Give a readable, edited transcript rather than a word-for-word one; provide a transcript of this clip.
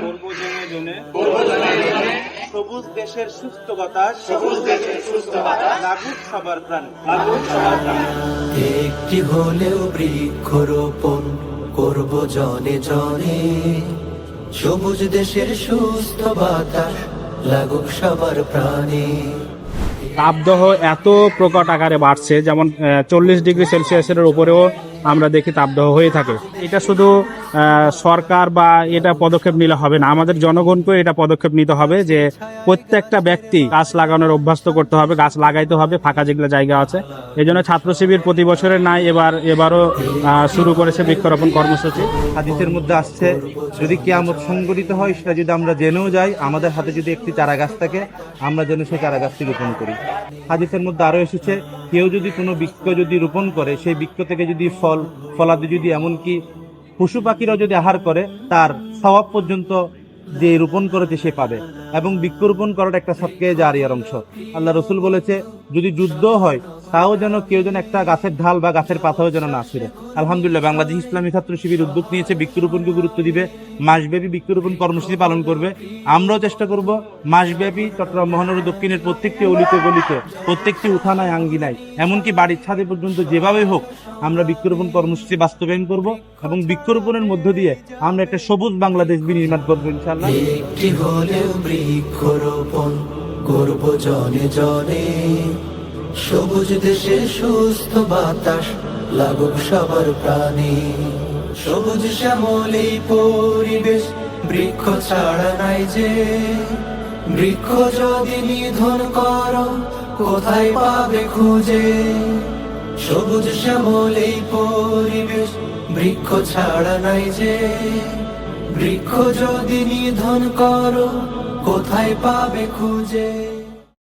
করব জনে জনে সবুজ দেশের সুস্থ বাতাস লাগুক সবার প্রাণে একটি হলেও বৃক্ষরোপণ করব জনে জনে, সবুজ দেশের সুস্থ বাতাস লাগুক সবার প্রাণে। তাপদাহ এত প্রকট আকারে বাড়ছে, যেমন 40 ডিগ্রি সেলসিয়াসের উপরেও আমরা দেখি তাপদাহ হয়ে থাকে। এটা শুধু সরকার বা এটা পদক্ষেপ নিলে হবে না, আমাদের জনগণকেও এটা পদক্ষেপ নিতে হবে যে প্রত্যেকটা ব্যক্তি গাছ লাগানোর অভ্যস্ত করতে হবে, গাছ লাগাইতে হবে ফাঁকা যেগুলো জায়গা আছে। এই জন্য ছাত্র শিবির প্রতি বছরের নাই এবারও শুরু করেছে বৃক্ষরোপণ কর্মসূচি। হাদিসের মধ্যে আসছে, যদি কিয়ামত সংঘটিত হয় সেটা যদি আমরা জেনেও যাই, আমাদের হাতে যদি একটি চারা গাছ থাকে আমরা যেন সেই চারা গাছটি রোপণ করি। হাদিসের মধ্যে আরো এসেছে, কেউ যদি কোনো বৃক্ষ যদি রোপণ করে, সেই বৃক্ষ থেকে যদি ফলাদি যদি এমনকি পশু পাখিরাও যদি আহার করে, তার সওয়াব পর্যন্ত যে রোপণ করেছে সে পাবে। এবং বৃক্ষরোপণ করার একটা সবচেয়ে জারিয়ার অংশ। আল্লাহ রসুল বলেছে, যদি যুদ্ধ হয় তাও যেন কেউ যেন একটা গাছের ঢাল বা গাছের পাতাও যেন না ছিঁড়ে। আলহামদুলিল্লাহ, বাংলাদেশ ইসলামী ছাত্র শিবির উদ্যোগ নিয়েছে, বৃক্ষরোপণকে গুরুত্ব দিবে, মাসব্যাপী বৃক্ষরোপণ কর্মসূচি পালন করবে। আমরাও চেষ্টা করব মাসব্যাপী চট্টগ্রাম মহানগর দক্ষিণের প্রত্যেকটি অলিতে গলিতে, প্রত্যেকটি উঠানায় আঙ্গিনায়, এমনকি বাড়ির ছাদে পর্যন্ত যেভাবে হোক আমরা বৃক্ষরোপণ কর্মসূচি বাস্তবায়ন করব এবং বৃক্ষরোপণের মধ্য দিয়ে আমরা একটা সবুজ বাংলাদেশ বিনির্মাণ করবো ইনশাআল্লাহ। একটি হলেও বৃক্ষরোপণ করব জনে জনে, সবুজ দেশের সুস্থ বাতাস লাগুক সবার প্রাণে। সবুজ শ্যামলী পরিবেশ বৃক্ষ ছাড়া নাই যে, বৃক্ষ যদি নিধন করো কোথায় পাবে খুঁজে। সবুজ শ্যামলী পরিবেশ বৃক্ষ ছাড়া নাই যে, বৃক্ষ যদি নিধন করো কোথায় পাবে খুঁজে।